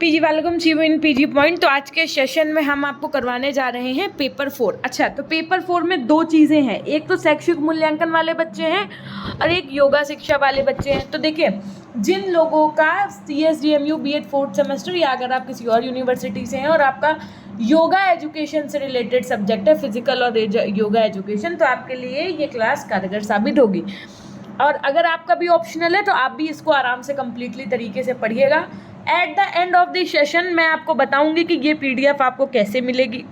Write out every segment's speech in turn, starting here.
PG welcome see in PG point. तो आज के सेशन में हम आपको करवाने जा रहे हैं पेपर 4। अच्छा, तो पेपर 4 में दो चीज़ें हैं, एक तो शैक्षिक मूल्यांकन वाले बच्चे हैं और एक योगा शिक्षा वाले बच्चे हैं। तो देखिए, जिन लोगों का CSDMU B.Ed 4th सेमेस्टर या अगर आप किसी और यूनिवर्सिटी से हैं और आपका योगा एजुकेशन से रिलेटेड सब्जेक्ट है, फिजिकल और योगा एजुकेशन, तो आपके लिए ये क्लास कारगर साबित होगी। और अगर आपका भी ऑप्शनल है तो आप भी इसको आराम से कम्प्लीटली तरीके से पढ़िएगा। At the end of the session मैं आपको बताऊंगी कि ये PDF आपको कैसे मिलेगी,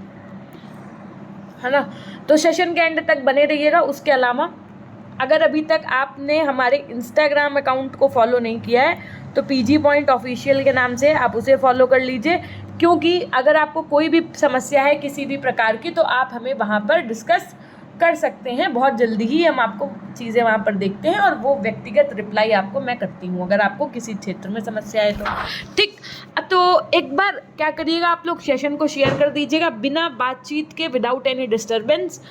है ना। तो सेशन के एंड तक बने रहिएगा। उसके अलावा अगर अभी तक आपने हमारे इंस्टाग्राम अकाउंट को फॉलो नहीं किया है तो PG पॉइंट ऑफिशियल के नाम से आप उसे फॉलो कर लीजिए, क्योंकि अगर आपको कोई भी समस्या है किसी भी प्रकार की तो आप हमें वहाँ पर डिस्कस कर सकते हैं। बहुत जल्दी ही हम आपको चीज़ें वहाँ पर देखते हैं और वो व्यक्तिगत रिप्लाई आपको मैं करती हूँ अगर आपको किसी क्षेत्र में समस्या है तो। ठीक, तो एक बार क्या करिएगा, आप लोग सेशन को शेयर कर दीजिएगा बिना बातचीत के, विदाउट एनी डिस्टर्बेंस।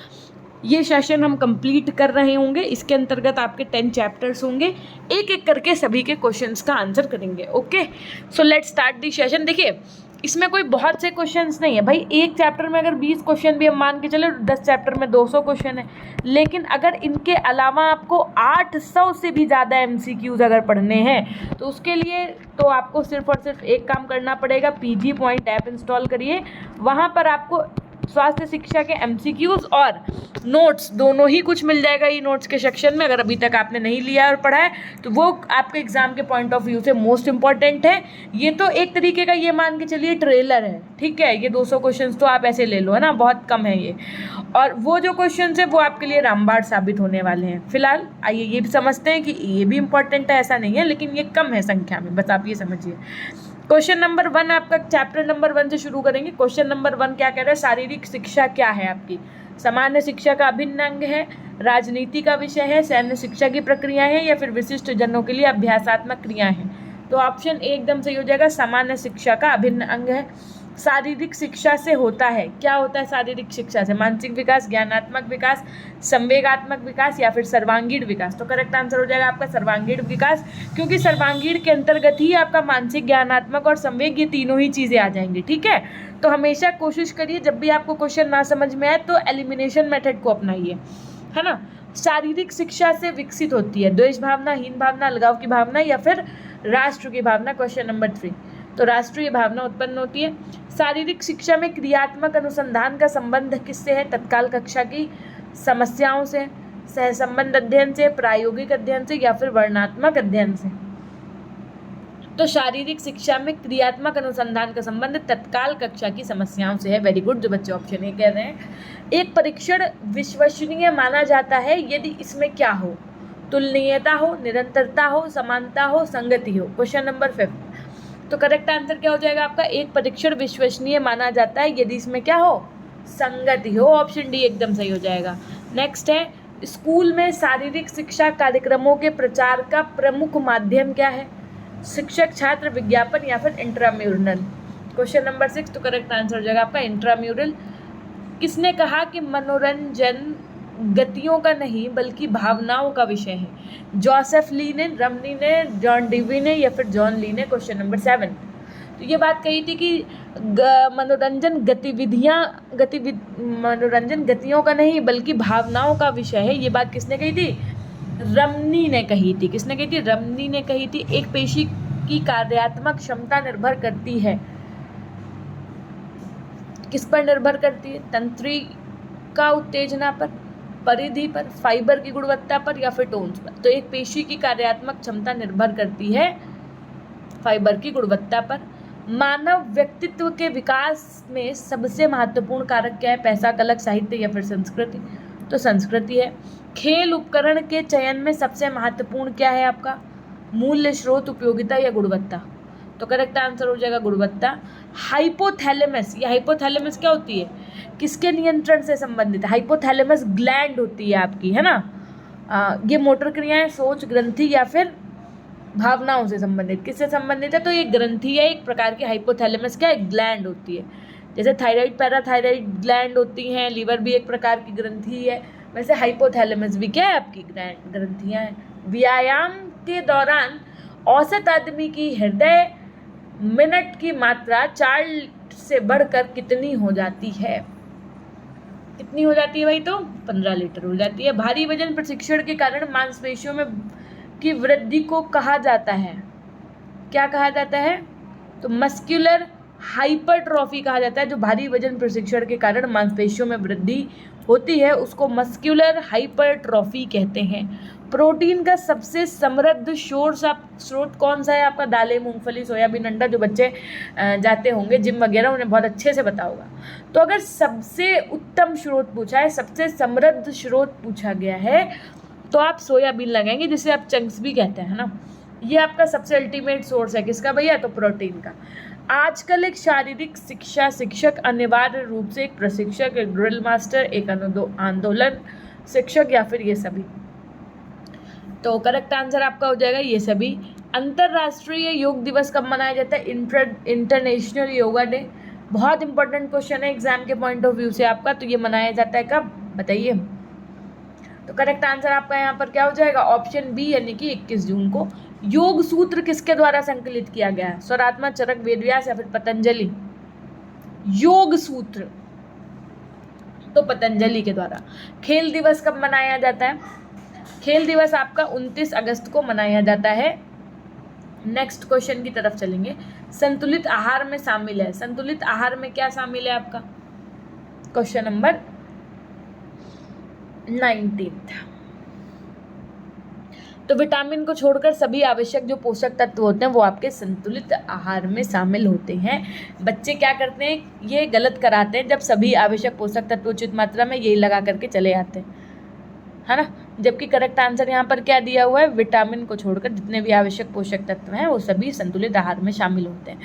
ये सेशन हम कंप्लीट कर रहे होंगे, इसके अंतर्गत आपके 10 चैप्टर्स होंगे, एक एक करके सभी के क्वेश्चंस का आंसर करेंगे। Okay, so let's start the session. देखिए, इसमें कोई बहुत से क्वेश्चंस नहीं है भाई। एक चैप्टर में अगर 20 क्वेश्चन भी हम मान के चले, 10 चैप्टर में 200 क्वेश्चन है, लेकिन अगर इनके अलावा आपको 800 से भी ज़्यादा MCQs अगर पढ़ने हैं तो उसके लिए तो आपको सिर्फ और सिर्फ एक काम करना पड़ेगा, PG पॉइंट ऐप इंस्टॉल करिए। वहाँ पर आपको स्वास्थ्य शिक्षा के MCQs और नोट्स दोनों ही कुछ मिल जाएगा ई नोट्स के सेक्शन में। अगर अभी तक आपने नहीं लिया और पढ़ा है तो वो आपके एग्जाम के पॉइंट ऑफ व्यू से मोस्ट इंपॉर्टेंट है। ये तो एक तरीके का ये मान के चलिए ट्रेलर है, ठीक है। ये 200 क्वेश्चंस तो आप ऐसे ले लो, है ना, बहुत कम है ये। और वो जो क्वेश्चंस है वो आपके लिए रामबाण साबित होने वाले हैं। फिलहाल आइए ये भी समझते हैं कि ये भी इंपॉर्टेंट है, ऐसा नहीं है, लेकिन ये कम है संख्या में, बस आप ये समझिए। क्वेश्चन नंबर 1 आपका चैप्टर नंबर 1 से शुरू करेंगे। क्वेश्चन नंबर 1 क्या कह रहा है, शारीरिक शिक्षा क्या है आपकी? सामान्य शिक्षा का अभिन्न अंग है, राजनीति का विषय है, सैन्य शिक्षा की प्रक्रियाएं हैं, या फिर विशिष्ट जनों के लिए अभ्यासात्मक क्रियाएं हैं? तो ऑप्शन ए एकदम सही हो जाएगा, सामान्य शिक्षा का अभिन्न अंग है। शारीरिक शिक्षा से होता है क्या? होता है शारीरिक शिक्षा से मानसिक विकास, ज्ञानात्मक विकास, संवेगात्मक विकास या फिर सर्वांगीण विकास। तो करेक्ट आंसर हो जाएगा आपका सर्वांगीण विकास, क्योंकि सर्वांगीण के अंतर्गत ही आपका मानसिक, ज्ञानात्मक और संवेग, ये तीनों ही चीज़ें आ जाएंगी, ठीक है। तो हमेशा कोशिश करिए जब भी आपको क्वेश्चन ना समझ में आए तो एलिमिनेशन मेथड को अपनाइए, है ना। शारीरिक शिक्षा से विकसित होती है द्वेष भावना, हीन भावना, अलगाव की भावना या फिर राष्ट्र की भावना। क्वेश्चन नंबर 3, तो राष्ट्रीय भावना उत्पन्न होती है। शारीरिक शिक्षा में क्रियात्मक अनुसंधान का संबंध किससे है? तत्काल कक्षा की समस्याओं से, सहसंबंध अध्ययन से, प्रायोगिक अध्ययन से या फिर वर्णनात्मक अध्ययन से। तो शारीरिक शिक्षा में क्रियात्मक अनुसंधान का संबंध तत्काल कक्षा की समस्याओं से है। वेरी गुड, जो बच्चे ऑप्शन ए कह रहे हैं। एक परीक्षण विश्वसनीय माना जाता है यदि इसमें क्या हो? तुलनीयता हो, निरंतरता हो, समानता हो, संगति हो। क्वेश्चन नंबर 5, तो करेक्ट आंसर क्या हो जाएगा आपका? एक परीक्षण विश्वसनीय माना जाता है यदि इसमें क्या हो? संगति हो। ऑप्शन डी एकदम सही हो जाएगा। नेक्स्ट है, स्कूल में शारीरिक शिक्षा कार्यक्रमों के प्रचार का प्रमुख माध्यम क्या है? शिक्षक, छात्र, विज्ञापन या फिर इंट्राम्यूरल। क्वेश्चन नंबर 6, तो करेक्ट आंसर हो जाएगा आपका इंट्राम्यूरल। किसने कहा कि मनोरंजन गतियों का नहीं बल्कि भावनाओं का विषय है? जोसेफ ली ने, रमनी ने, जॉन डीवी ने या फिर जॉन ली ने। क्वेश्चन नंबर 7, तो ये बात कही थी कि मनोरंजन गतियों का नहीं बल्कि भावनाओं का विषय है। ये बात किसने कही थी? रमनी ने कही थी। किसने कही थी? रमनी ने कही थी। एक पेशी की कार्यात्मक क्षमता निर्भर करती है, किस पर निर्भर करती है? तंत्रिका उत्तेजना पर, परिधि पर, फाइबर की गुणवत्ता पर या फिर टोन्स पर। तो एक पेशी की कार्यात्मक क्षमता निर्भर करती है फाइबर की गुणवत्ता पर। मानव व्यक्तित्व के विकास में सबसे महत्वपूर्ण कारक क्या है? पैसा, कलक, साहित्य या फिर संस्कृति? तो संस्कृति है। खेल उपकरण के चयन में सबसे महत्वपूर्ण क्या है आपका? मूल्य, स्रोत, उपयोगिता या गुणवत्ता? तो करेक्ट आंसर हो जाएगा गुणवत्ता। हाइपोथैलेमस, ये हाइपोथैलेमस क्या होती है? किसके नियंत्रण से संबंधित है? हाइपोथैलेमस ग्लैंड होती है आपकी, है ना। ये मोटर क्रियाएं, सोच, ग्रंथि या फिर भावनाओं से संबंधित, किससे संबंधित है? तो ये ग्रंथि है एक प्रकार की। हाइपोथैलेमस क्या है? ग्लैंड होती है। जैसे थायराइड, पैराथायराइड ग्लैंड होती हैं, लीवर भी एक प्रकार की ग्रंथि है, वैसे हाइपोथैलेमस भी क्या है? आपकी ग्रंथियां हैं। व्यायाम के दौरान औसत आदमी की हृदय मिनट की मात्रा 4 से बढ़कर कितनी हो जाती है? कितनी हो जाती है भाई? तो 15 लीटर हो जाती है। भारी वजन प्रशिक्षण के कारण मांसपेशियों में की वृद्धि को कहा जाता है, क्या कहा जाता है? तो मस्कुलर हाइपरट्रॉफी कहा जाता है। जो भारी वजन प्रशिक्षण के कारण मांसपेशियों में वृद्धि होती है उसको मस्कुलर हाइपरट्रॉफी कहते हैं। प्रोटीन का सबसे समृद्ध स्रोत कौन सा है आपका? दालें, मूंगफली, सोयाबीन, अंडा। जो बच्चे जाते होंगे जिम वगैरह उन्हें बहुत अच्छे से पता होगा। तो अगर सबसे उत्तम स्रोत पूछा है, सबसे समृद्ध स्रोत पूछा गया है, तो आप सोयाबीन लगाएंगे, जिसे आप चंक्स भी कहते हैं ना। ये आपका सबसे अल्टीमेट सोर्स है किसका भैया? तो प्रोटीन का। आजकल एक शारीरिक शिक्षा शिक्षक अनिवार्य रूप से एक प्रशिक्षक, एक ड्रिल मास्टर, एक आंदोलन शिक्षक या फिर ये सभी। तो करेक्ट आंसर आपका हो जाएगा ये सभी। अंतरराष्ट्रीय योग दिवस कब मनाया जाता है? International yoga day. बहुत इंपॉर्टेंट क्वेश्चन है एग्जाम के पॉइंट ऑफ व्यू से आपका। तो ये मनाया जाता है कब बताइए? तो करेक्ट आंसर आपका यहाँ पर क्या हो जाएगा? ऑप्शन बी, यानी कि 21 जून को। योग सूत्र किसके द्वारा संकलित किया गया है? स्वरात्मा, चरक, वेदव्यास या फिर पतंजलि? योग सूत्र तो पतंजलि के द्वारा। खेल दिवस कब मनाया जाता है? खेल दिवस आपका 29 अगस्त को मनाया जाता है। नेक्स्ट क्वेश्चन की तरफ चलेंगे। संतुलित आहार में शामिल है, संतुलित आहार में क्या शामिल है आपका? Question number 19। तो विटामिन को छोड़कर सभी आवश्यक जो पोषक तत्व होते हैं वो आपके संतुलित आहार में शामिल होते हैं। बच्चे क्या करते हैं, ये गलत कराते हैं जब सभी आवश्यक पोषक तत्व उचित मात्रा में यही लगा करके चले आते हैं, है ना। जबकि करेक्ट आंसर यहाँ पर क्या दिया हुआ है? विटामिन को छोड़कर जितने भी आवश्यक पोषक तत्व हैं वो सभी संतुलित आहार में शामिल होते हैं।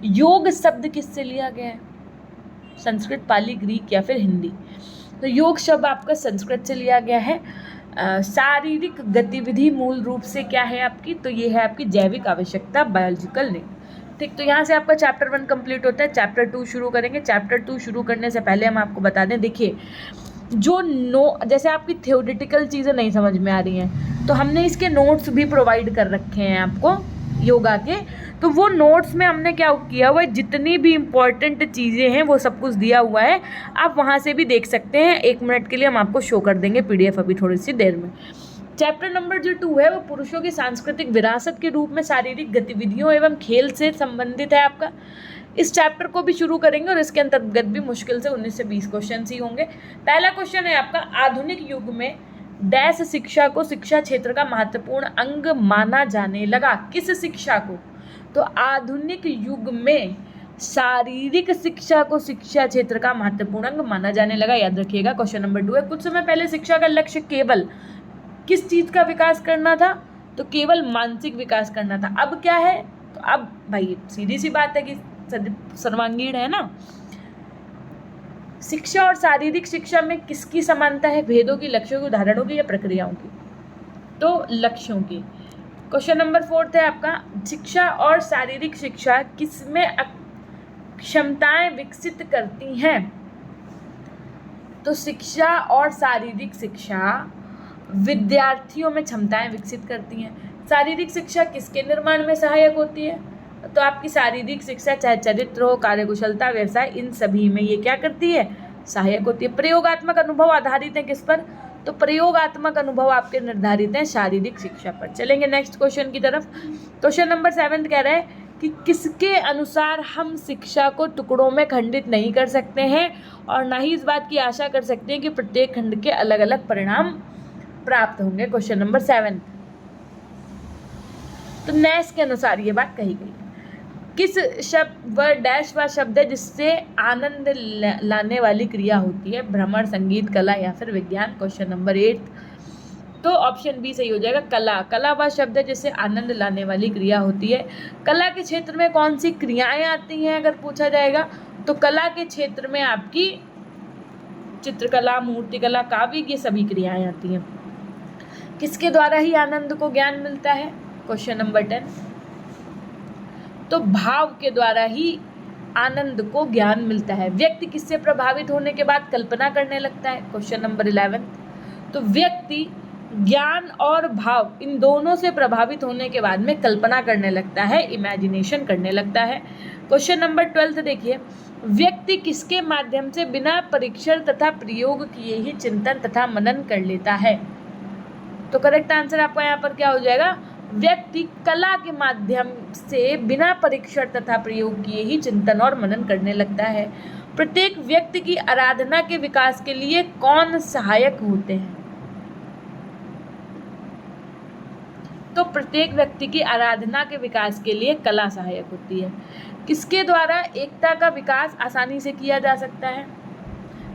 योग शब्द किससे लिया गया है? संस्कृत, पाली, ग्रीक या फिर हिंदी? तो योग शब्द आपका संस्कृत से लिया गया है। शारीरिक गतिविधि मूल रूप से क्या है आपकी? तो ये है आपकी जैविक आवश्यकता, बायोलॉजिकल नहीं। ठीक, तो यहाँ से आपका चैप्टर 1 कंप्लीट होता है। चैप्टर 2 शुरू करेंगे। चैप्टर 2 शुरू करने से पहले हम आपको बता दें, देखिए जो जैसे आपकी थ्योरेटिकल चीज़ें नहीं समझ में आ रही हैं तो हमने इसके नोट्स भी प्रोवाइड कर रखे हैं आपको योगा के। तो वो नोट्स में हमने क्या किया हुआ है, जितनी भी इम्पॉर्टेंट चीज़ें हैं वो सब कुछ दिया हुआ है, आप वहाँ से भी देख सकते हैं। 1 मिनट के लिए हम आपको शो कर देंगे PDF अभी थोड़ी सी देर में। चैप्टर नंबर जो 2 है वो पुरुषों की सांस्कृतिक विरासत के रूप में शारीरिक गतिविधियों एवं खेल से संबंधित है आपका। इस चैप्टर को भी शुरू करेंगे और इसके अंतर्गत भी मुश्किल से 19 से 20 क्वेश्चन ही होंगे। पहला क्वेश्चन है आपका, आधुनिक युग में डैश शिक्षा को शिक्षा क्षेत्र का महत्वपूर्ण अंग माना जाने लगा? किस शिक्षा को? तो आधुनिक युग में शारीरिक शिक्षा को शिक्षा क्षेत्र का महत्वपूर्ण अंग माना जाने लगा। याद रखिएगा। क्वेश्चन नंबर 2 है, कुछ समय पहले शिक्षा का लक्ष्य केवल किस चीज का विकास करना था? तो केवल मानसिक विकास करना था। अब क्या है? तो अब भाई सीधी सी बात है कि सर्वांगीण है ना। शिक्षा और शारीरिक शिक्षा में किसकी समानता है? भेदों की, लक्ष्यों की, उदाहरणों की या प्रक्रियाओं की? तो लक्ष्यों की। क्वेश्चन नंबर 4 है आपका, शिक्षा और शारीरिक शिक्षा किसमें क्षमताएं विकसित करती हैं? तो शिक्षा और शारीरिक शिक्षा विद्यार्थियों में क्षमताएं विकसित करती हैं। शारीरिक शिक्षा किसके निर्माण में सहायक होती है? तो आपकी शारीरिक शिक्षा चाहे चरित्र हो, कार्यकुशलता, व्यवसाय, इन सभी में ये क्या करती है? सहायक होती है। प्रयोगात्मक अनुभव आधारित है किस पर? तो प्रयोगात्मक अनुभव आपके निर्धारित हैं शारीरिक शिक्षा पर। चलेंगे नेक्स्ट क्वेश्चन की तरफ। क्वेश्चन नंबर 7 कह रहा है कि किसके अनुसार हम शिक्षा को टुकड़ों में खंडित नहीं कर सकते हैं और ना ही इस बात की आशा कर सकते हैं कि प्रत्येक खंड के अलग अलग परिणाम प्राप्त होंगे। क्वेश्चन नंबर 7, तो नैश के अनुसार ये बात कही गई। किस शब्द व डैश व शब्द है जिससे आनंद लाने वाली क्रिया होती है? भ्रमण, संगीत, कला या फिर विज्ञान? क्वेश्चन नंबर 8, तो ऑप्शन बी सही हो जाएगा, कला। कला वह शब्द है जिससे आनंद लाने वाली क्रिया होती है। कला के क्षेत्र में कौन सी क्रियाएं आती हैं अगर पूछा जाएगा? तो कला के क्षेत्र में आपकी चित्रकला, मूर्तिकला, काव्य, ये सभी क्रियाएं आती हैं। किसके द्वारा ही आनंद को ज्ञान मिलता है? क्वेश्चन नंबर 10, तो भाव के द्वारा ही आनंद को ज्ञान मिलता है। व्यक्ति किससे प्रभावित होने के बाद कल्पना करने लगता है? क्वेश्चन नंबर 11, तो व्यक्ति ज्ञान और भाव इन दोनों से प्रभावित होने के बाद में कल्पना करने लगता है, इमेजिनेशन करने लगता है। क्वेश्चन नंबर 12 देखिए, व्यक्ति किसके माध्यम से बिना परीक्षण तथा प्रयोग किए ही चिंतन तथा मनन कर लेता है? तो करेक्ट आंसर आपका यहाँ पर क्या हो जाएगा? व्यक्ति कला के माध्यम से बिना परीक्षण तथा प्रयोग किए ही चिंतन और मनन करने लगता है। प्रत्येक व्यक्ति की आराधना के विकास के लिए कौन सहायक होते हैं? तो प्रत्येक व्यक्ति की आराधना के विकास के लिए कला सहायक होती है। किसके द्वारा एकता का विकास आसानी से किया जा सकता है?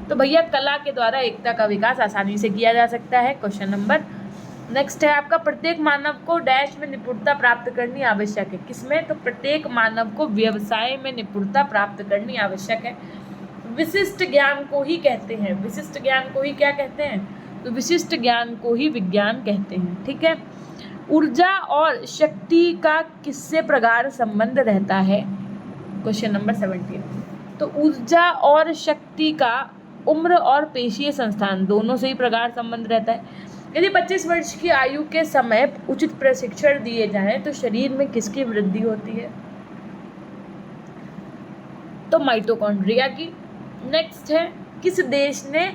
तो भैया कला के द्वारा एकता का विकास आसानी से किया जा सकता है। क्वेश्चन नंबर नेक्स्ट है आपका, प्रत्येक मानव को डैश में निपुणता प्राप्त करनी आवश्यक है। किसमें? तो प्रत्येक मानव को व्यवसाय में निपुणता प्राप्त करनी आवश्यक है। विशिष्ट ज्ञान को ही कहते हैं, विशिष्ट ज्ञान को ही क्या कहते हैं? तो विशिष्ट ज्ञान को ही विज्ञान कहते हैं। ठीक है। ऊर्जा और शक्ति का किससे प्रगाढ़ संबंध रहता है? Question number 17। तो ऊर्जा और शक्ति का उम्र और पेशीय संस्थान दोनों से ही प्रगाढ़ संबंध रहता है। यदि 25 वर्ष की आयु के समय उचित प्रशिक्षण दिए जाएं तो शरीर में किसकी वृद्धि होती है? तो माइटोकॉन्ड्रिया की। नेक्स्ट है, किस देश ने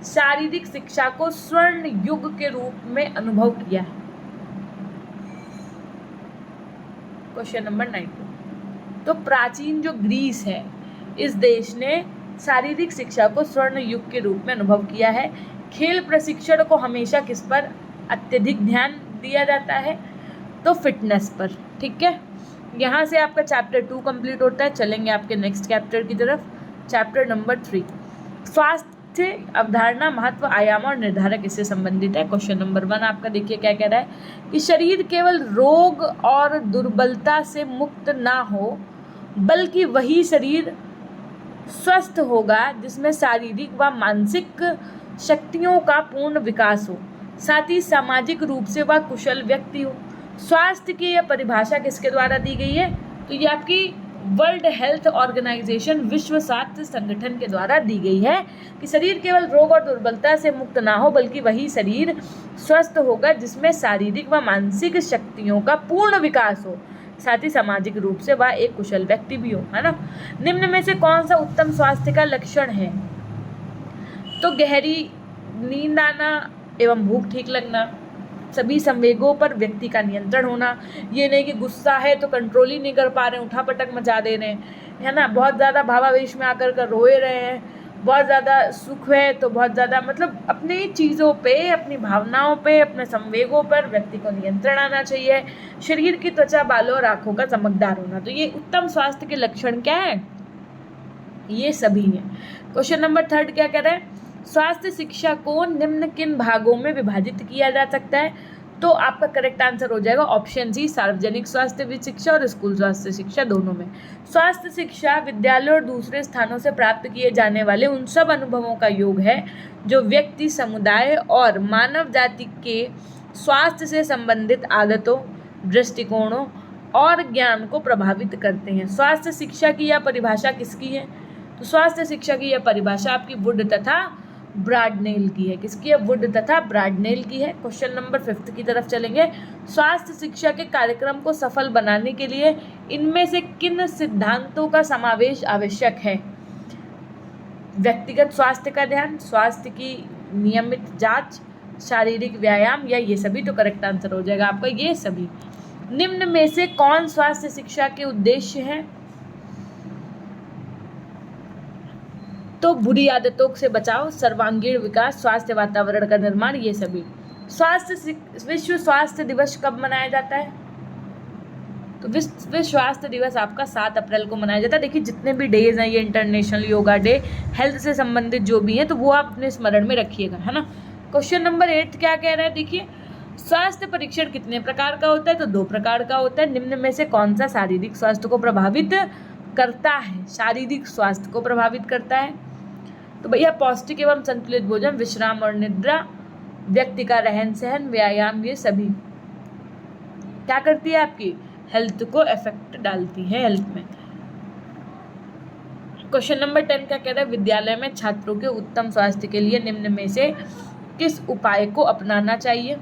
शारीरिक शिक्षा को स्वर्ण युग के रूप में अनुभव किया है? Question number 19। तो प्राचीन जो ग्रीस है, इस देश ने शारीरिक शिक्षा को स्वर्ण युग के रूप में अनुभव किया है। खेल प्रशिक्षण को हमेशा किस पर अत्यधिक ध्यान दिया जाता है? तो फिटनेस पर। ठीक है। यहाँ से आपका चैप्टर 2 कंप्लीट होता है। चलेंगे आपके नेक्स्ट चैप्टर की तरफ, चैप्टर नंबर 3। स्वास्थ्य अवधारणा, महत्व, आयाम और निर्धारक इससे संबंधित है। क्वेश्चन नंबर 1 आपका देखिए क्या कह रहा है कि शरीर केवल रोग और दुर्बलता से मुक्त ना हो बल्कि वही शरीर स्वस्थ होगा जिसमें शारीरिक व मानसिक शक्तियों का पूर्ण विकास हो, साथ ही सामाजिक रूप से वह कुशल व्यक्ति हो। स्वास्थ्य की यह परिभाषा किसके द्वारा दी गई है? तो ये आपकी वर्ल्ड हेल्थ ऑर्गेनाइजेशन, विश्व स्वास्थ्य संगठन के द्वारा दी गई है कि शरीर केवल रोग और दुर्बलता से मुक्त ना हो बल्कि वही शरीर स्वस्थ होगा जिसमें शारीरिक व मानसिक शक्तियों का पूर्ण विकास हो, साथ ही सामाजिक रूप से वह एक कुशल व्यक्ति भी हो, है ना। निम्न में से कौन सा उत्तम स्वास्थ्य का लक्षण है? तो गहरी नींद आना एवं भूख ठीक लगना, सभी संवेगों पर व्यक्ति का नियंत्रण होना, ये नहीं कि गुस्सा है तो कंट्रोल ही नहीं कर पा रहे हैं, उठापटक मचा दे रहे हैं, है ना, बहुत ज़्यादा भावावेश में आकर कर रोए रहे हैं, बहुत ज़्यादा सुख है तो बहुत ज़्यादा मतलब अपनी चीज़ों पे, अपनी भावनाओं पे, अपने संवेगों पर व्यक्ति को नियंत्रण आना चाहिए। शरीर की त्वचा, बालों और आँखों का चमकदार होना, तो ये उत्तम स्वास्थ्य के लक्षण क्या है? ये सभी हैं। क्वेश्चन नंबर 3 क्या कह रहा है? स्वास्थ्य शिक्षा को निम्न किन भागों में विभाजित किया जा सकता है? तो आपका करेक्ट आंसर हो जाएगा ऑप्शन सी, सार्वजनिक स्वास्थ्य शिक्षा और स्कूल स्वास्थ्य शिक्षा दोनों में। स्वास्थ्य शिक्षा विद्यालय और दूसरे स्थानों से प्राप्त किए जाने वाले उन सब अनुभवों का योग है जो व्यक्ति, समुदाय और मानव जाति के स्वास्थ्य से संबंधित आदतों, दृष्टिकोणों और ज्ञान को प्रभावित करते हैं। स्वास्थ्य शिक्षा की यह परिभाषा किसकी है? तो स्वास्थ्य शिक्षा की यह परिभाषा आपकी वुड तथा ब्राडनेल की है। किसकी है? वुड तथा ब्राडनेल की है। क्वेश्चन नंबर 5 की तरफ चलेंगे। स्वास्थ्य शिक्षा के कार्यक्रम को सफल बनाने के लिए इनमें से किन सिद्धांतों का समावेश आवश्यक है? व्यक्तिगत स्वास्थ्य का ध्यान, स्वास्थ्य की नियमित जांच, शारीरिक व्यायाम या ये सभी? तो करेक्ट आंसर हो जाएगा आपका ये सभी। निम्न में से कौन स्वास्थ्य शिक्षा के उद्देश्य हैं? तो बुरी आदतों से बचाव, सर्वांगीण विकास, स्वास्थ्य वातावरण का निर्माण, ये सभी। विश्व स्वास्थ्य दिवस कब मनाया जाता है? तो विश्व स्वास्थ्य दिवस आपका 7 अप्रैल को मनाया जाता है। देखिए जितने भी डेज हैं ये इंटरनेशनल योगा डे, हेल्थ से संबंधित जो भी हैं तो वो आप अपने स्मरण में रखिएगा, है ना। क्वेश्चन नंबर 8 क्या कह रहा है? देखिए स्वास्थ्य परीक्षण कितने प्रकार का होता है? तो 2 प्रकार का होता है। निम्न में से कौन सा शारीरिक स्वास्थ्य को प्रभावित करता है? शारीरिक स्वास्थ्य को प्रभावित करता है तो भैया पौष्टिक एवं संतुलित भोजन, विश्राम और निद्रा, व्यक्ति का रहन सहन, व्यायाम, ये सभी क्या करती है? आपकी हेल्थ को इफेक्ट डालती है, हेल्थ में। क्वेश्चन नंबर 10 क्या कह रहा है? विद्यालय में छात्रों के उत्तम स्वास्थ्य के लिए निम्न में से किस उपाय को अपनाना चाहिए?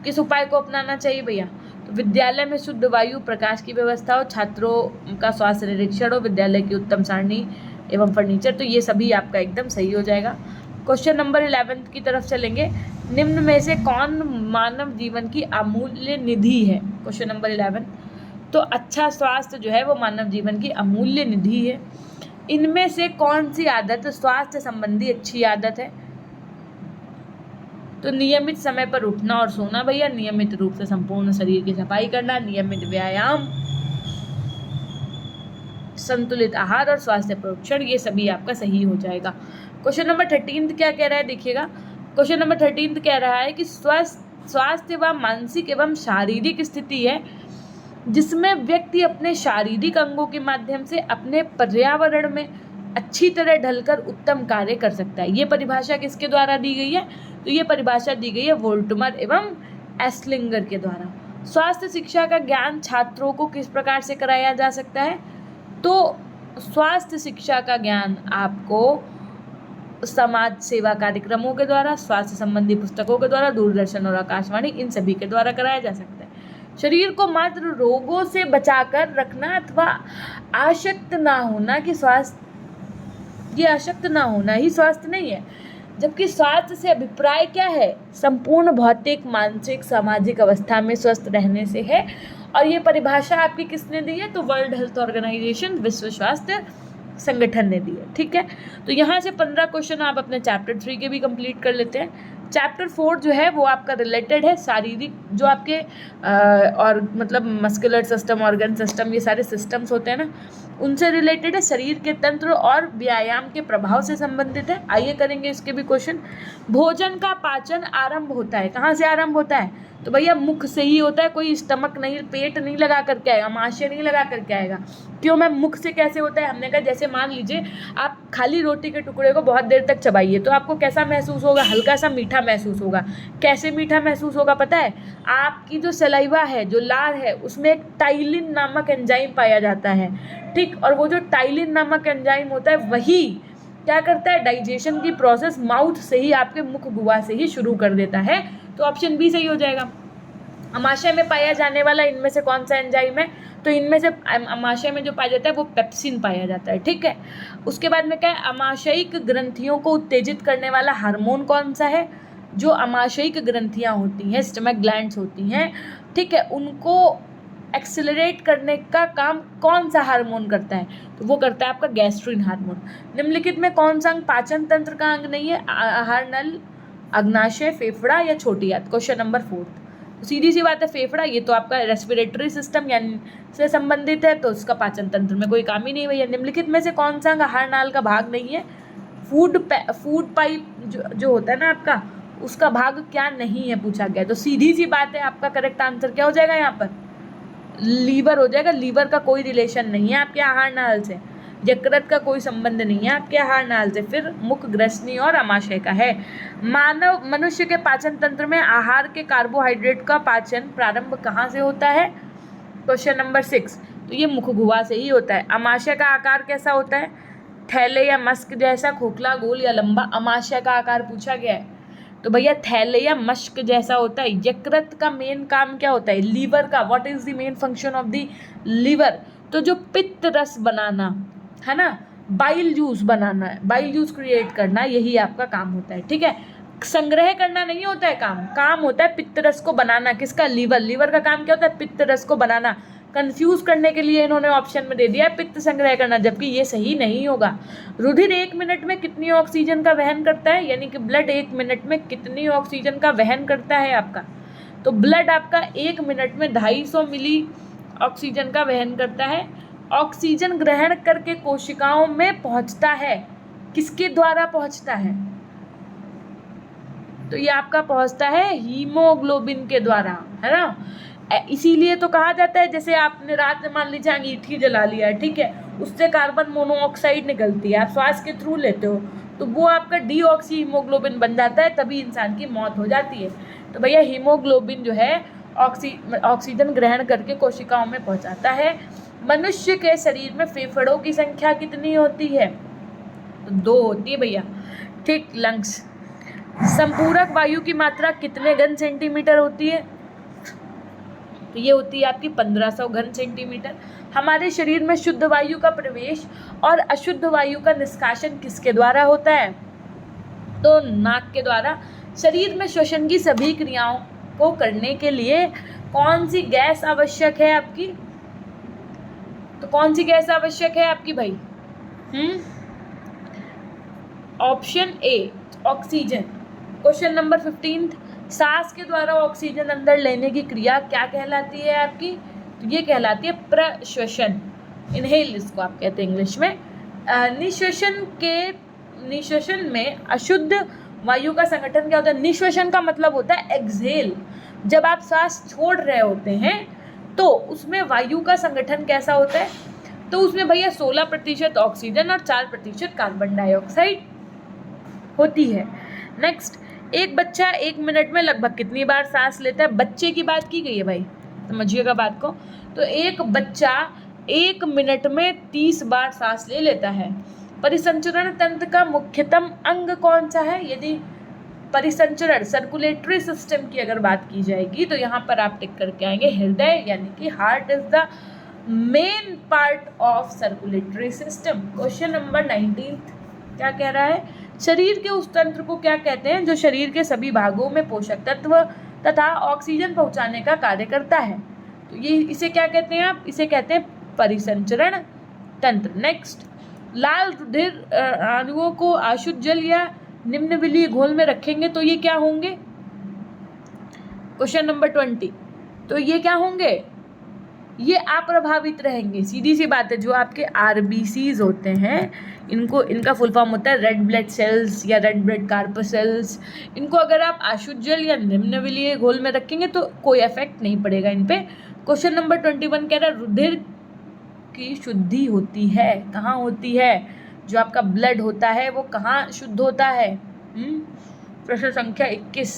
किस उपाय को अपनाना चाहिए भैया? तो विद्यालय में शुद्ध वायु, प्रकाश की व्यवस्था हो, छात्रों का स्वास्थ्य निरीक्षण हो, विद्यालय की उत्तम सारणी एवं फर्नीचर। तो ये सभी आपका एकदम सही हो जाएगा। क्वेश्चन नंबर 11 की तरफ चलेंगे। निम्न में से कौन मानव जीवन की अमूल्य निधि है? Question number 11। तो अच्छा स्वास्थ्य जो है वो मानव जीवन की अमूल्य निधि है। इनमें से कौन सी आदत स्वास्थ्य संबंधी अच्छी आदत है? तो नियमित समय पर उठना और सोना भैया, नियमित रूप से संपूर्ण शरीर की सफाई करना, नियमित व्यायाम, संतुलित आहार और स्वास्थ्य परीक्षण, ये सभी आपका सही हो जाएगा। क्वेश्चन नंबर 13 क्या कह रहा है देखिएगा। क्वेश्चन नंबर 13 कह रहा है कि स्वास्थ्य व मानसिक एवं शारीरिक स्थिति है जिसमें व्यक्ति अपने शारीरिक अंगों के माध्यम से अपने पर्यावरण में अच्छी तरह ढलकर उत्तम कार्य कर सकता है। ये परिभाषा किसके द्वारा दी गई है? तो ये परिभाषा दी गई है वोल्टमर एवं एस्लिंगर के द्वारा। स्वास्थ्य शिक्षा का ज्ञान छात्रों को किस प्रकार से कराया जा सकता है? तो स्वास्थ्य शिक्षा का ज्ञान आपको समाज सेवा कार्यक्रमों के द्वारा, स्वास्थ्य संबंधी पुस्तकों के द्वारा, दूरदर्शन और आकाशवाणी, इन सभी के द्वारा कराया जा सकता है। शरीर को मात्र रोगों से बचाकर रखना अथवा आसक्त ना होना कि स्वास्थ्य, ये आसक्त ना होना ही स्वास्थ्य नहीं है, जबकि स्वास्थ्य से अभिप्राय क्या है? संपूर्ण भौतिक, मानसिक, सामाजिक अवस्था में स्वस्थ रहने से है। और ये परिभाषा आपकी किसने दी है? तो वर्ल्ड हेल्थ ऑर्गेनाइजेशन, विश्व स्वास्थ्य संगठन ने दी है। ठीक है, तो यहाँ से 15 क्वेश्चन आप अपने चैप्टर 3 के भी कंप्लीट कर लेते हैं। चैप्टर 4 जो है वो आपका रिलेटेड है शारीरिक, जो आपके और मतलब मस्कुलर सिस्टम, ऑर्गन सिस्टम, ये सारे सिस्टम्स होते हैं ना, उनसे रिलेटेड है, शरीर के तंत्र और व्यायाम के प्रभाव से संबंधित है। आइए करेंगे इसके भी क्वेश्चन। भोजन का पाचन आरंभ होता है, कहाँ से आरंभ होता है? तो भैया मुख से ही होता है, कोई स्टमक नहीं, पेट नहीं लगा करके आएगा, आमाशय नहीं लगा करके आएगा। क्यों मैम, मुख से कैसे होता है? हमने कहा जैसे मान लीजिए आप खाली रोटी के टुकड़े को बहुत देर तक चबाइए तो आपको कैसा महसूस होगा? हल्का सा मीठा महसूस होगा। कैसे मीठा महसूस होगा पता है? आपकी जो सलाइवा है, जो लार है, उसमें एक टाइलिन नामक एंजाइम पाया जाता है। ठीक, और वो जो टाइलिन नामक एंजाइम होता है वही क्या करता है? डाइजेशन की प्रोसेस माउथ से ही, आपके मुख गुहा से ही शुरू कर देता है। तो ऑप्शन बी सही हो जाएगा। अमाशय में पाया जाने वाला इनमें से कौन सा एंजाइम है? तो इनमें से अमाशय में जो पाया जाता है वो पेप्सिन पाया जाता है। ठीक है, उसके बाद में क्या है? अमाशयिक ग्रंथियों को उत्तेजित करने वाला हार्मोन कौन सा है? जो अमाशयिक ग्रंथियां होती हैं, स्टमक ग्लैंड्स होती हैं, ठीक है, उनको एक्सेलरेट करने का काम कौन सा हार्मोन करता है? तो वो करता है आपका गैस्ट्रिन हार्मोन। निम्नलिखित में कौन सा अंग पाचन तंत्र का अंग नहीं है? आहार नल, अग्नाशय, फेफड़ा या छोटी आंत। क्वेश्चन नंबर 4, सीधी सी बात है, फेफड़ा ये तो आपका रेस्पिरेटरी सिस्टम यानी से संबंधित है, तो उसका पाचन तंत्र में कोई काम ही नहीं भैया। निम्नलिखित में से कौन सा अंग आहार नाल का भाग नहीं है? फूड पाइप जो होता है ना आपका, उसका भाग क्या नहीं है पूछा गया। तो सीधी सी बात है, आपका करेक्ट आंसर क्या हो जाएगा यहाँ पर? लीवर हो जाएगा। लीवर का कोई रिलेशन नहीं है आपके आहार नाल से, यकृत का कोई संबंध नहीं है आपके आहार नाल से, फिर मुख, ग्रसनी और अमाशय का है। मनुष्य के पाचन तंत्र में आहार के कार्बोहाइड्रेट का पाचन प्रारंभ कहाँ से होता है? क्वेश्चन नंबर 6, तो ये मुख गुहा से ही होता है। अमाशय का आकार कैसा होता है? थैले या मस्क जैसा, खोखला, गोल या लंबा? अमाशय का आकार पूछा गया है, तो भैया थैले या मस्क जैसा होता है। यकृत का मेन काम क्या होता है? लीवर का, what is the main function of the liver? तो जो पित्त रस बनाना है ना, बाइल जूस बनाना है, बाइल जूस क्रिएट करना, यही आपका काम होता है। ठीक है, संग्रह करना नहीं होता है काम होता है पित्त रस को बनाना। किसका? लीवर का काम क्या होता है? पित्त रस को बनाना। कंफ्यूज करने के लिए इन्होंने ऑप्शन में दे दिया है पित्त संग्रह करना, जबकि ये सही नहीं होगा। रुधिर 1 मिनट में कितनी ऑक्सीजन का वहन करता है? यानी कि ब्लड 1 मिनट में कितनी ऑक्सीजन का वहन करता है आपका? तो ब्लड आपका 1 मिनट में 250 मिली ऑक्सीजन का वहन करता है। ऑक्सीजन ग्रहण करके कोशिकाओं में पहुंचता है, किसके द्वारा पहुंचता है? तो ये आपका पहुंचता है हीमोग्लोबिन के द्वारा, है ना। इसीलिए तो कहा जाता है, जैसे आपने रात में मान लीजिए अंगीठी जला लिया है, ठीक है, उससे कार्बन मोनोऑक्साइड निकलती है, आप श्वास के थ्रू लेते हो, तो वो आपका डीऑक्सी हीमोग्लोबिन बन जाता है, तभी इंसान की मौत हो जाती है। तो भैया हीमोग्लोबिन जो है ऑक्सीजन ग्रहण करके कोशिकाओं में पहुंचाता है। मनुष्य के शरीर में फेफड़ों की संख्या कितनी होती है? तो 2 होती है भैया, ठीक। लंग्स, संपूरक वायु की मात्रा कितने घन सेंटीमीटर होती है? तो ये होती है आपकी 1500 घन सेंटीमीटर। हमारे शरीर में शुद्ध वायु का प्रवेश और अशुद्ध वायु का निष्कासन किसके द्वारा होता है? तो नाक के द्वारा। शरीर में श्वसन की सभी क्रियाओं को करने के लिए कौन सी गैस आवश्यक है आपकी? तो कौन सी गैस आवश्यक है आपकी भाई? Option A oxygen. Question number 15, सांस के द्वारा ऑक्सीजन अंदर लेने की क्रिया क्या कहलाती है आपकी? तो ये कहलाती है प्रश्वसन, इनहेल इसको आप कहते हैं इंग्लिश में। निश्वसन में अशुद्ध वायु का संगठन क्या होता है? निश्वसन का मतलब होता है एक्सहेल। जब आप सांस छोड़ रहे होते हैं तो उसमें वायु का संगठन कैसा होता है? तो उसमें भैया 16% ऑक्सीजन और 4% कार्बन डाइऑक्साइड होती है। नेक्स्ट, एक बच्चा 1 मिनट में लगभग कितनी बार सांस लेता है? बच्चे की बात की गई है भाई, समझिएगा बात को। तो एक बच्चा 1 मिनट में 30 बार सांस ले लेता है। परिसंचरण तंत्र का मुख्यतम अंग कौन सा है? यदि परिसंचरण सर्कुलेटरी सिस्टम की अगर बात की जाएगी तो यहाँ पर आप टिक करके आएंगे हृदय, यानी कि heart is the main part of circulatory system. Question number 19 क्या कह रहा है? शरीर के उस तंत्र को क्या कहते हैं जो शरीर के सभी भागों में पोषक तत्व तथा ऑक्सीजन पहुंचाने का कार्य करता है? तो ये इसे क्या कहते हैं आप? इसे कहते हैं परिसंचरण तंत्र। नेक्स्ट, लाल रुधिर अणुओं को अशुद्ध जल या निम्न विलीय घोल में रखेंगे तो ये क्या होंगे? क्वेश्चन नंबर 20, तो ये क्या होंगे? ये अप्रभावित रहेंगे। सीधी सी बात है, जो आपके आरबीसीज होते हैं इनका फुल फॉर्म होता है रेड ब्लड सेल्स या रेड ब्लड कार्पसेल्स। इनको अगर आप अशुद्ध जल या निम्न विलीय घोल में रखेंगे तो कोई इफेक्ट नहीं पड़ेगा इन पे। क्वेश्चन नंबर 21 कह रहा है रुधिर की शुद्धि होती है, कहाँ होती है? जो आपका ब्लड होता है वो कहाँ शुद्ध होता है? प्रश्न संख्या 21,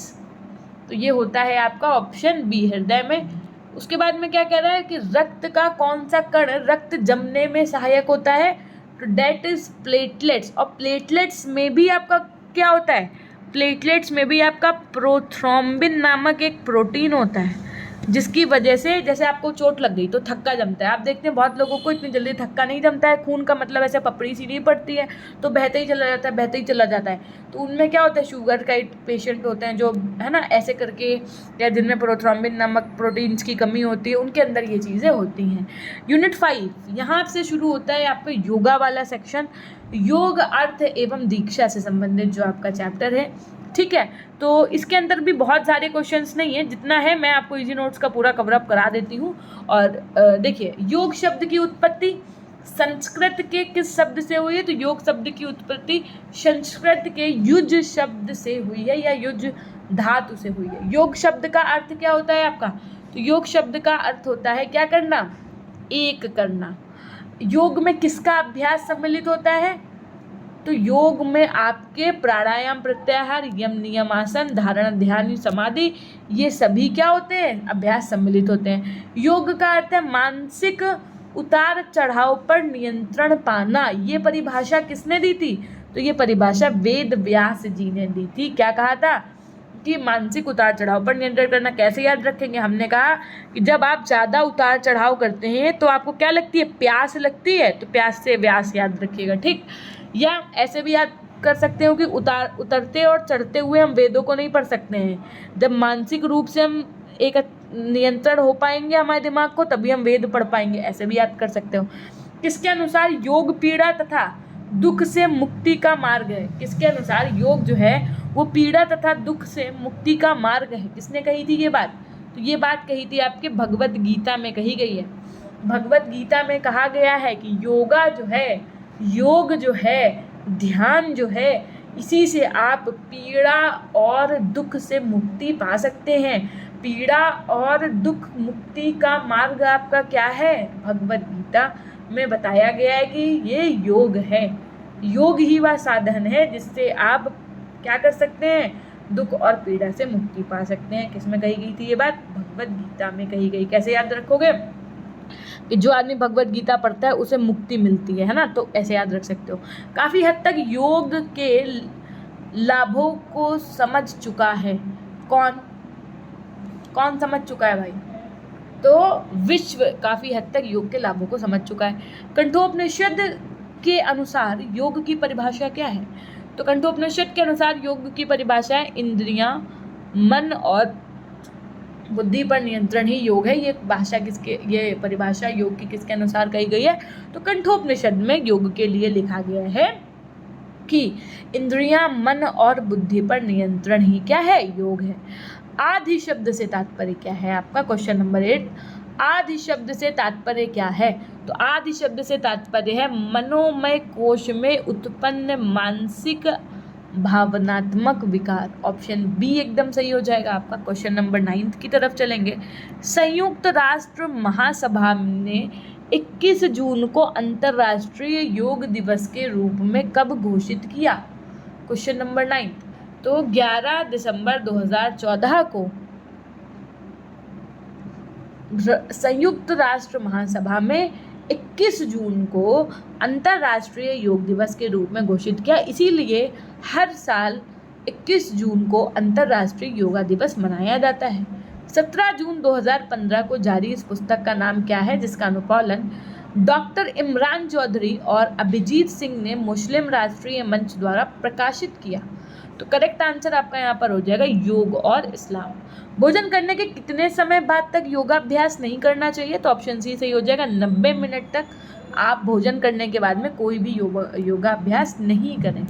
तो ये होता है आपका ऑप्शन बी, हृदय में। उसके बाद में क्या कह रहा है कि रक्त का कौन सा कण रक्त जमने में सहायक होता है? तो डेट इज प्लेटलेट्स। और प्लेटलेट्स में भी आपका क्या होता है? प्लेटलेट्स में भी आपका प्रोथ्रोम्बिन नामक एक प्रोटीन होता है, जिसकी वजह से जैसे आपको चोट लग गई तो थक्का जमता है। आप देखते हैं बहुत लोगों को इतनी जल्दी थक्का नहीं जमता है, खून का मतलब ऐसे पपड़ी सी नहीं पड़ती है तो बहते ही चला जाता है, बहते ही चला जाता है। तो उनमें क्या होता है, शुगर का पेशेंट होते हैं जो है ना ऐसे करके, या जिनमें प्रोथ्रोम्बिन नामक प्रोटीन्स की कमी होती है, उनके अंदर ये चीज़ें होती हैं। यूनिट 5 यहाँ से शुरू होता है आपका योगा वाला सेक्शन, योग अर्थ एवं दीक्षा से संबंधित जो आपका चैप्टर है, ठीक है। तो इसके अंदर भी बहुत सारे क्वेश्चंस नहीं है, जितना है मैं आपको इजी नोट्स का पूरा कवर अप करा देती हूँ। और देखिए, योग शब्द की उत्पत्ति संस्कृत के किस शब्द से हुई है? तो योग शब्द की उत्पत्ति संस्कृत के युज शब्द से हुई है, या युज धातु से हुई है। योग शब्द का अर्थ क्या होता है आपका? तो योग शब्द का अर्थ होता है क्या करना? एक करना। योग में किसका अभ्यास सम्मिलित होता है? तो योग में आपके प्राणायाम, प्रत्याहार, यम नियम, आसन, धारणा, ध्यान, समाधि, ये सभी क्या होते हैं? अभ्यास सम्मिलित होते हैं। योग का अर्थ है मानसिक उतार चढ़ाव पर नियंत्रण पाना। ये परिभाषा किसने दी थी? तो ये परिभाषा वेद व्यास जी ने दी थी। क्या कहा था? कि मानसिक उतार चढ़ाव पर नियंत्रण करना। कैसे याद रखेंगे? हमने कहा कि जब आप ज़्यादा उतार चढ़ाव करते हैं तो आपको क्या लगती है? प्यास लगती है, तो प्यास से व्यास याद रखिएगा, ठीक। या ऐसे भी याद कर सकते हो कि उतरते और चढ़ते हुए हम वेदों को नहीं पढ़ सकते हैं। जब मानसिक रूप से हम एक नियंत्रण हो पाएंगे हमारे दिमाग को, तभी हम वेद पढ़ पाएंगे, ऐसे भी याद कर सकते हो। किसके अनुसार योग पीड़ा तथा दुख से मुक्ति का मार्ग है? किसके अनुसार योग जो है वो पीड़ा तथा दुख से मुक्ति का मार्ग है? किसने कही थी ये बात? तो ये बात कही थी आपके भगवत गीता में कही गई है। भगवत गीता में कहा गया है कि योगा जो है, योग जो है, ध्यान जो है, इसी से आप पीड़ा और दुख से मुक्ति पा सकते हैं। पीड़ा और दुख मुक्ति का मार्ग आपका क्या है? भगवत गीता में बताया गया है कि ये योग है। योग ही वह साधन है जिससे आप क्या कर सकते हैं? दुख और पीड़ा से मुक्ति पा सकते हैं। किसमें कही गई थी ये बात? भगवत गीता में कही गई। कैसे याद रखोगे? कि जो आदमी भगवत गीता पढ़ता है उसे मुक्ति मिलती है ना, तो ऐसे याद रख सकते हो। काफ़ी हद तक योग के लाभों को समझ चुका है। कौन समझ चुका है भाई? तो विश्व काफ़ी हद तक योग के लाभों को समझ चुका है। कठोपनिषद के अनुसार योग की परिभाषा क्या है? तो कठोपनिषद के अनुसार योग की परिभाषा है इंद्रियां, मन और बुद्धि पर नियंत्रण ही योग है। ये परिभाषा योग की किसके अनुसार कही गई है? तो कठोपनिषद में योग के लिए लिखा गया है कि इंद्रियां, मन और बुद्धि पर नियंत्रण ही क्या है? योग है। आदि शब्द से तात्पर्य क्या है आपका? क्वेश्चन नंबर 8, आदि शब्द से तात्पर्य क्या है? तो आदि शब्द से तात्पर्य है मनोमय कोश में उत्पन्न मानसिक भावनात्मक विकार। ऑप्शन बी एकदम सही हो जाएगा आपका। क्वेश्चन नंबर 9 की तरफ चलेंगे। संयुक्त राष्ट्र महासभा ने 21 जून को अंतर्राष्ट्रीय योग दिवस के रूप में कब घोषित किया? क्वेश्चन नंबर 9, तो 11 दिसंबर 2014 को संयुक्त राष्ट्र महासभा में 21 जून को अंतर्राष्ट्रीय योग दिवस के रूप में घोषित किया। इसीलिए हर साल 21 जून को अंतर्राष्ट्रीय योगा दिवस मनाया जाता है। 17 जून 2015 को जारी इस पुस्तक का नाम क्या है, जिसका अनुपालन डॉक्टर इमरान चौधरी और अभिजीत सिंह ने मुस्लिम राष्ट्रीय मंच द्वारा प्रकाशित किया? तो करेक्ट आंसर आपका यहाँ पर हो जाएगा योग और इस्लाम। भोजन करने के कितने समय बाद तक योगाभ्यास नहीं करना चाहिए? तो ऑप्शन सी सही हो जाएगा। 90 मिनट तक आप भोजन करने के बाद में कोई भी योगाभ्यास नहीं करें।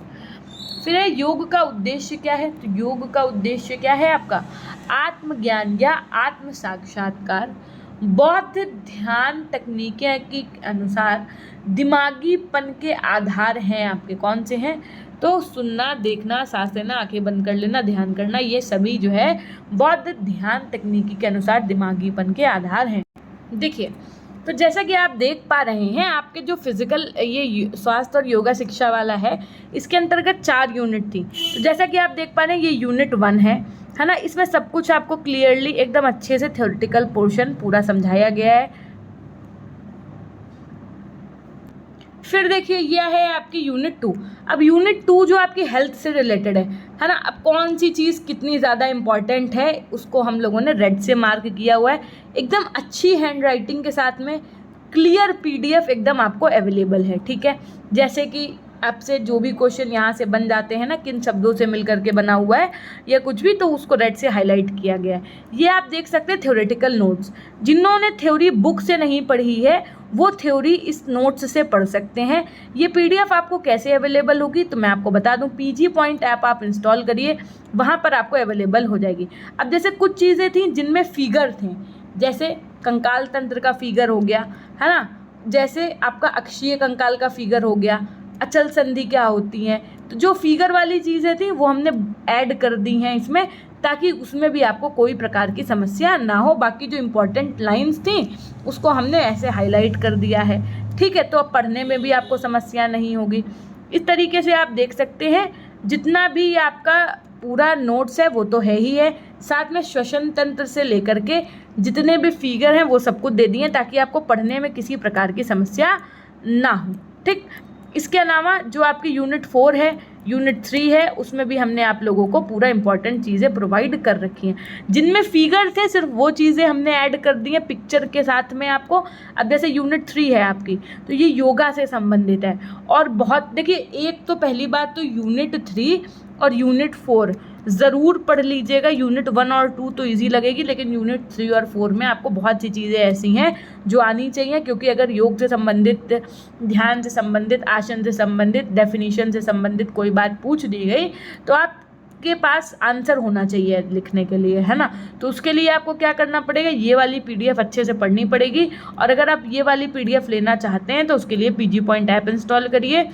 फिर है योग का उद्देश्य क्या है? तो योग का उद्देश्य क्या है आपका? आत्मज्ञान या आत्म साक्षात्कार। बौद्ध ध्यान तकनीकों के अनुसार दिमागीपन के आधार हैं आपके, कौन से हैं? तो सुनना, देखना, सांस लेना, आंखें बंद कर लेना, ध्यान करना, ये सभी जो है बौद्ध ध्यान तकनीकी के अनुसार दिमागीपन के आधार हैं। देखिए, तो जैसा कि आप देख पा रहे हैं, आपके जो फिजिकल ये स्वास्थ्य और योगा शिक्षा वाला है, इसके अंतर्गत 4 यूनिट थी। तो जैसा कि आप देख पा रहे हैं, ये यूनिट 1 है ना। इसमें सब कुछ आपको क्लियरली एकदम अच्छे से थ्योरेटिकल पोर्शन पूरा समझाया गया है। फिर देखिए, यह है आपकी यूनिट 2। अब यूनिट 2 जो आपकी हेल्थ से रिलेटेड है ना। अब कौन सी चीज़ कितनी ज़्यादा इम्पॉर्टेंट है उसको हम लोगों ने रेड से मार्क किया हुआ है। एकदम अच्छी हैंड राइटिंग के साथ में क्लियर PDF एकदम आपको अवेलेबल है, ठीक है। जैसे कि आपसे जो भी क्वेश्चन यहाँ से बन जाते हैं ना, किन शब्दों से मिल करके बना हुआ है या कुछ भी, तो उसको रेड से हाईलाइट किया गया है। ये आप देख सकते हैं थ्योरेटिकल नोट्स। जिन्होंने थ्योरी बुक से नहीं पढ़ी है वो थ्योरी इस नोट्स से पढ़ सकते हैं। ये PDF आपको कैसे अवेलेबल होगी? तो मैं आपको बता दूं, PG पॉइंट ऐप आप इंस्टॉल करिए, वहाँ पर आपको अवेलेबल हो जाएगी। अब जैसे कुछ चीज़ें थी जिनमें फिगर थे, जैसे कंकाल तंत्र का फिगर हो गया, है ना। जैसे आपका अक्षीय कंकाल का फिगर हो गया, अचल संधि क्या होती हैं, तो जो फिगर वाली चीज़ें थी वो हमने ऐड कर दी हैं इसमें, ताकि उसमें भी आपको कोई प्रकार की समस्या ना हो। बाकी जो इम्पोर्टेंट लाइंस थी उसको हमने ऐसे हाईलाइट कर दिया है, ठीक है। तो अब पढ़ने में भी आपको समस्या नहीं होगी। इस तरीके से आप देख सकते हैं, जितना भी आपका पूरा नोट्स है वो तो है ही है, साथ में श्वसन तंत्र से लेकर के जितने भी फिगर हैं वो सब कुछ दे दिए, ताकि आपको पढ़ने में किसी प्रकार की समस्या ना हो, ठीक। इसके अलावा जो आपकी यूनिट 4 है, यूनिट 3 है, उसमें भी हमने आप लोगों को पूरा इंपॉर्टेंट चीज़ें प्रोवाइड कर रखी हैं। जिनमें फिगर थे सिर्फ वो चीज़ें हमने ऐड कर दी हैं पिक्चर के साथ में आपको। अब जैसे यूनिट 3 है आपकी, तो ये योगा से संबंधित है। और बहुत देखिए, एक तो पहली बात तो यूनिट 3 और यूनिट 4 ज़रूर पढ़ लीजिएगा। यूनिट 1 और 2 तो इजी लगेगी, लेकिन यूनिट 3 और 4 में आपको बहुत सी चीज़ें ऐसी हैं जो आनी चाहिए, क्योंकि अगर योग से संबंधित, ध्यान से संबंधित, आसन से संबंधित, डेफिनेशन से संबंधित कोई बात पूछ दी गई तो आपके पास आंसर होना चाहिए लिखने के लिए, है ना। तो उसके लिए आपको क्या करना पड़ेगा, ये वाली PDF अच्छे से पढ़नी पड़ेगी। और अगर आप ये वाली PDF लेना चाहते हैं तो उसके लिए PG पॉइंट ऐप इंस्टॉल करिए,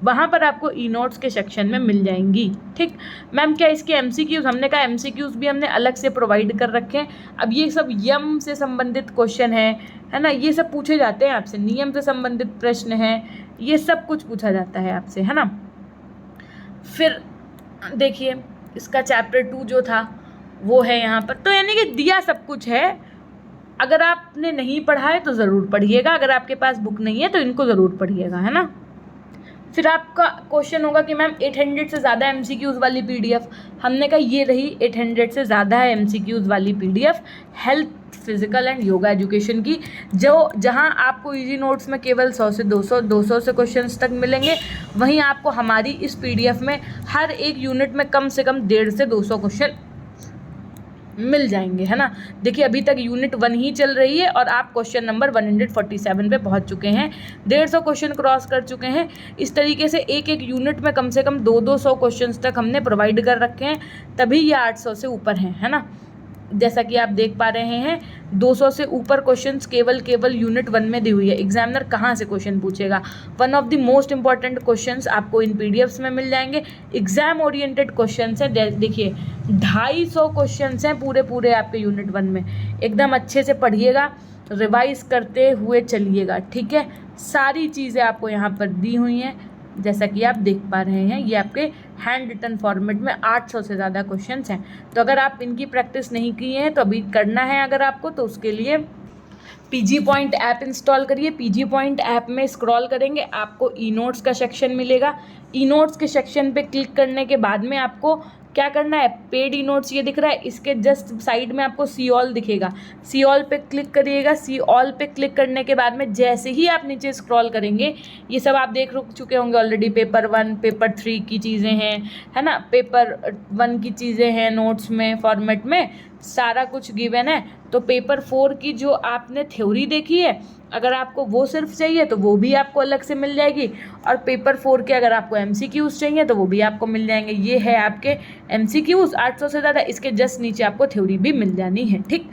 वहाँ पर आपको ई नोट्स के सेक्शन में मिल जाएंगी, ठीक। मैम क्या इसके MCQs? हमने कहा MCQs भी हमने अलग से प्रोवाइड कर रखे हैं। अब ये सब यम से संबंधित क्वेश्चन है ना, ये सब पूछे जाते हैं आपसे। नियम से संबंधित प्रश्न है, ये सब कुछ पूछा जाता है आपसे, है ना। फिर देखिए, इसका चैप्टर 2 जो था वो है यहाँ पर, तो यानी कि दिया सब कुछ है। अगर आपने नहीं पढ़ा है तो ज़रूर पढ़िएगा, अगर आपके पास बुक नहीं है तो इनको ज़रूर पढ़िएगा, है ना। फिर आपका क्वेश्चन होगा कि मैम 800 से ज़्यादा MCQs वाली PDF, हमने कहा ये रही 800 से ज़्यादा है MCQs वाली PDF health, physical and yoga education की, जो जहां आपको इजी नोट्स में केवल 100 से 200 से क्वेश्चंस तक मिलेंगे। वहीं आपको हमारी इस PDF में हर एक यूनिट में कम से कम 150 से 200 क्वेश्चन मिल जाएंगे, है ना। देखिए अभी तक यूनिट 1 ही चल रही है और आप क्वेश्चन नंबर 147 पे पहुंच चुके हैं, 150 क्वेश्चन क्रॉस कर चुके हैं। इस तरीके से एक एक यूनिट में कम से कम 200 क्वेश्चंस तक हमने प्रोवाइड कर रखे हैं, तभी ये 800 से ऊपर हैं, है ना। जैसा कि आप देख पा रहे हैं 200 से ऊपर क्वेश्चंस केवल यूनिट 1 में दी हुई है। एग्जामिनर कहाँ से क्वेश्चन पूछेगा, one of the most important questions आपको इन PDFs में मिल जाएंगे। एग्जाम ओरिएंटेड क्वेश्चंस है, देखिए 250 क्वेश्चंस हैं पूरे आपके यूनिट 1 में। एकदम अच्छे से पढ़िएगा, रिवाइज करते हुए चलिएगा, ठीक है। सारी चीज़ें आपको यहाँ पर दी हुई हैं, जैसा कि आप देख पा रहे हैं। ये आपके हैंड रिटन फॉर्मेट में 800 से ज़्यादा क्वेश्चंस हैं। तो अगर आप इनकी प्रैक्टिस नहीं किए हैं तो अभी करना है अगर आपको, तो उसके लिए PG Point ऐप इंस्टॉल करिए। PG Point ऐप में स्क्रॉल करेंगे, आपको ई नोट्स का सेक्शन मिलेगा। ई नोट्स के सेक्शन पे क्लिक करने के बाद में आपको क्या करना है, पेड ई नोट्स ये दिख रहा है, इसके जस्ट साइड में आपको सी ऑल दिखेगा, सी ऑल पे क्लिक करिएगा। सी ऑल पे क्लिक करने के बाद में जैसे ही आप नीचे स्क्रॉल करेंगे, ये सब आप देख चुके होंगे ऑलरेडी, पेपर 1 पेपर 3 की चीज़ें हैं, है ना, पेपर 1 की चीज़ें हैं नोट्स में फॉर्मेट में, सारा कुछ गिवन है। तो पेपर 4 की जो आपने थ्योरी देखी है, अगर आपको वो सिर्फ चाहिए तो वो भी आपको अलग से मिल जाएगी, और पेपर 4 के अगर आपको MCQs चाहिए तो वो भी आपको मिल जाएंगे। ये है आपके MCQs 800 से ज़्यादा, इसके जस्ट नीचे आपको थ्योरी भी मिल जानी है, ठीक।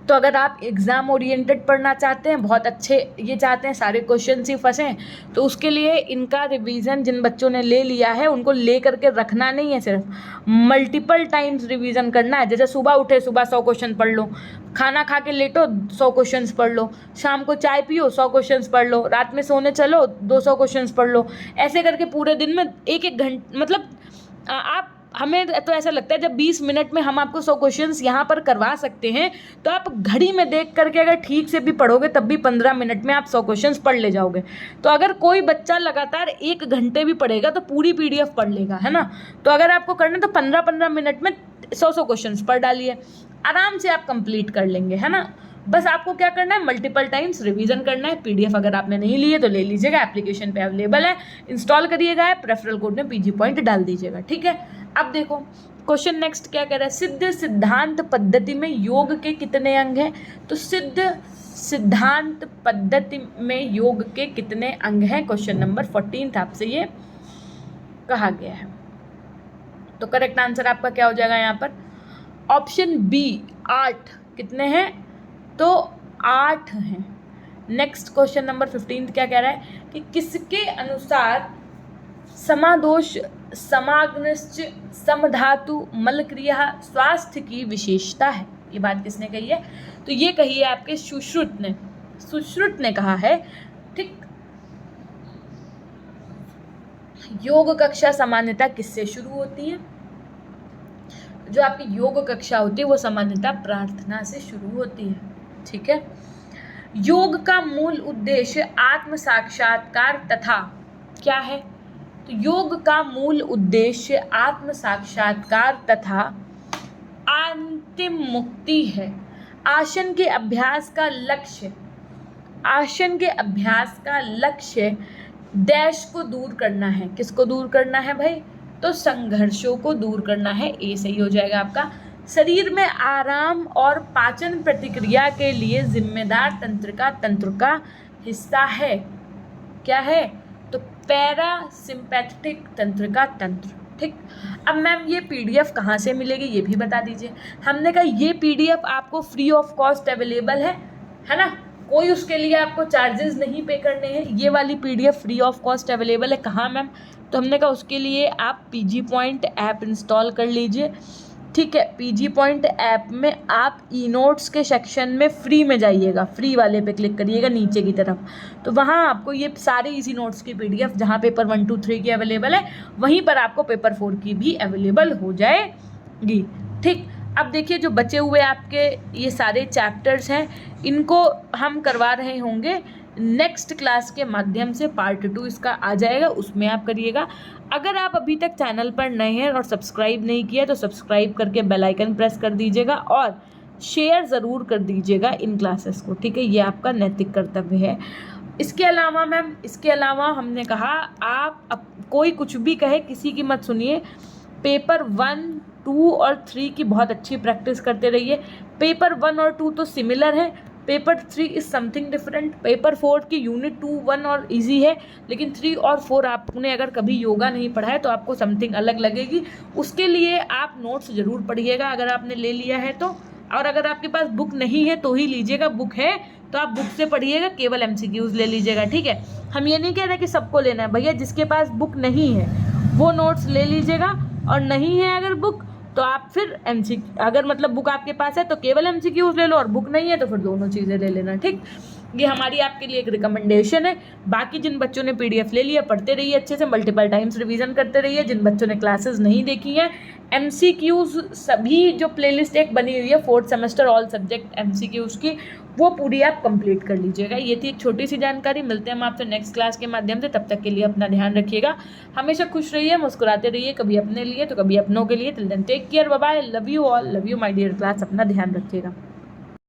तो अगर आप एग्ज़ाम ओरिएंटेड पढ़ना चाहते हैं, बहुत अच्छे ये चाहते हैं सारे क्वेश्चन ही फंसें, तो उसके लिए इनका रिवीजन जिन बच्चों ने ले लिया है उनको ले करके रखना नहीं है, सिर्फ मल्टीपल टाइम्स रिवीजन करना है। जैसे सुबह उठे, सुबह 100 क्वेश्चन पढ़ लो, खाना खा के लेटो 100 क्वेश्चंस पढ़ लो, शाम को चाय पियो 100 क्वेश्चंस पढ़ लो, रात में सोने चलो 200 क्वेश्चंस पढ़ लो। ऐसे करके पूरे दिन में एक घंटे, मतलब आप, हमें तो ऐसा लगता है जब 20 मिनट में हम आपको 100 क्वेश्चंस यहाँ पर करवा सकते हैं, तो आप घड़ी में देख करके अगर ठीक से भी पढ़ोगे तब भी 15 मिनट में आप 100 क्वेश्चंस पढ़ ले जाओगे। तो अगर कोई बच्चा लगातार 1 घंटे भी पढ़ेगा तो पूरी PDF पढ़ लेगा, है ना। तो अगर आपको करना तो 15-15 मिनट में 100 क्वेश्चंस पढ़ डालिए, आराम से आप कंप्लीट कर लेंगे, है ना। बस आपको क्या करना है, मल्टीपल टाइम्स रिवीजन करना है। PDF अगर आपने नहीं ली है तो ले लीजिएगा, एप्लीकेशन पे अवेलेबल है, इंस्टॉल करिएगा, रेफरल कोड में PG Point डाल दीजिएगा, ठीक है। अब देखो क्वेश्चन नेक्स्ट क्या कह रहा है, सिद्ध सिद्धांत पद्धति में योग के कितने अंग हैं। तो सिद्ध सिद्धांत पद्धति में योग के कितने अंग हैं, क्वेश्चन नंबर 14 आपसे ये कहा गया है। तो करेक्ट आंसर आपका क्या हो जाएगा यहाँ पर, ऑप्शन B 8। कितने हैं, तो 8 हैं। नेक्स्ट क्वेश्चन नंबर 15 क्या कह रहा है कि किसके अनुसार समादोष, समाग्निश्च, समधातु, मलक्रिया स्वास्थ्य की विशेषता है। ये बात किसने कही है, तो ये कही है आपके सुश्रुत ने, सुश्रुत ने कहा है, ठीक। योग कक्षा सामान्यतः किससे शुरू होती है, जो आपकी योग कक्षा होती है वो सामान्यतः प्रार्थना से शुरू होती है, ठीक है। योग का मूल उद्देश्य आत्म साक्षात्कार तथा क्या है, तो योग का मूल उद्देश्य आत्म साक्षात्कार तथा अंतिम मुक्ति है। आसन के अभ्यास का लक्ष्य, आसन के अभ्यास का लक्ष्य डैश को दूर करना है। किसको दूर करना है भाई, तो संघर्षों को दूर करना है। ए सही हो जाएगा आपका। शरीर में आराम और पाचन प्रतिक्रिया के लिए जिम्मेदार तंत्र का हिस्सा है, क्या है, तो पैरासिम्पैथेटिक तंत्र का तंत्र, ठीक। अब मैम ये PDF कहाँ से मिलेगी ये भी बता दीजिए। हमने कहा ये PDF आपको फ्री ऑफ कॉस्ट अवेलेबल है ना, कोई उसके लिए आपको चार्जेस नहीं पे करने हैं। ये वाली PDF free of cost available है। कहाँ मैम, तो हमने कहा उसके लिए आप PG Point ऐप इंस्टॉल कर लीजिए, ठीक है। PG Point ऐप में आप ई नोट्स के सेक्शन में फ्री में जाइएगा, फ्री वाले पे क्लिक करिएगा नीचे की तरफ, तो वहाँ आपको ये सारे इजी नोट्स की PDF जहाँ पेपर 1, 2, 3 की अवेलेबल है, वहीं पर आपको पेपर 4 की भी अवेलेबल हो जाएगी, ठीक। अब देखिए जो बचे हुए आपके ये सारे चैप्टर्स हैं, इनको हम करवा रहे होंगे नेक्स्ट क्लास के माध्यम से पार्ट 2 इसका आ जाएगा, उसमें आप करिएगा। अगर आप अभी तक चैनल पर नए हैं और सब्सक्राइब नहीं किया तो सब्सक्राइब करके बेल आइकन प्रेस कर दीजिएगा और शेयर ज़रूर कर दीजिएगा इन क्लासेस को, ठीक है। ये आपका नैतिक कर्तव्य है। इसके अलावा मैम, इसके अलावा हमने कहा आप कोई कुछ भी कहे किसी की मत सुनिए। पेपर 1, 2 और 3 की बहुत अच्छी प्रैक्टिस करते रहिए। पेपर 1 और 2 तो सिमिलर है, paper 3 is something different. Paper 4 की यूनिट 2, 1 और इजी है, लेकिन 3 और 4 आपने अगर कभी योगा नहीं पढ़ा है तो आपको समथिंग अलग लगेगी। उसके लिए आप नोट्स ज़रूर पढ़िएगा अगर आपने ले लिया है तो, और अगर आपके पास बुक नहीं है तो ही लीजिएगा, बुक है तो आप बुक से पढ़िएगा, केवल MCQs ले लीजिएगा, ठीक है। हम ये नहीं कह रहे कि सबको लेना है भैया, जिसके पास बुक नहीं है वो नोट्स ले लीजिएगा, और नहीं है अगर बुक तो आप फिर अगर मतलब बुक आपके पास है तो केवल MCQs ले लो, और बुक नहीं है तो फिर दोनों चीज़ें ले लेना, ठीक। ये हमारी आपके लिए एक रिकमेंडेशन है। बाकी जिन बच्चों ने PDF ले लिया, पढ़ते रहिए अच्छे से, मल्टीपल टाइम्स रिवीजन करते रहिए। जिन बच्चों ने क्लासेस नहीं देखी हैं, MCQs सभी जो प्लेलिस्ट एक बनी हुई है 4th semester all subject MCQs की, वो पूरी आप कंप्लीट कर लीजिएगा। ये थी एक छोटी सी जानकारी। मिलते हैं हम आपसे नेक्स्ट क्लास के माध्यम से, तब तक के लिए अपना ध्यान रखिएगा। हमेशा खुश रहिए, मुस्कुराते रहिए, कभी अपने लिए तो कभी अपनों के लिए। Till then take care, bye bye, love you all, love you my dear class, अपना ध्यान रखिएगा।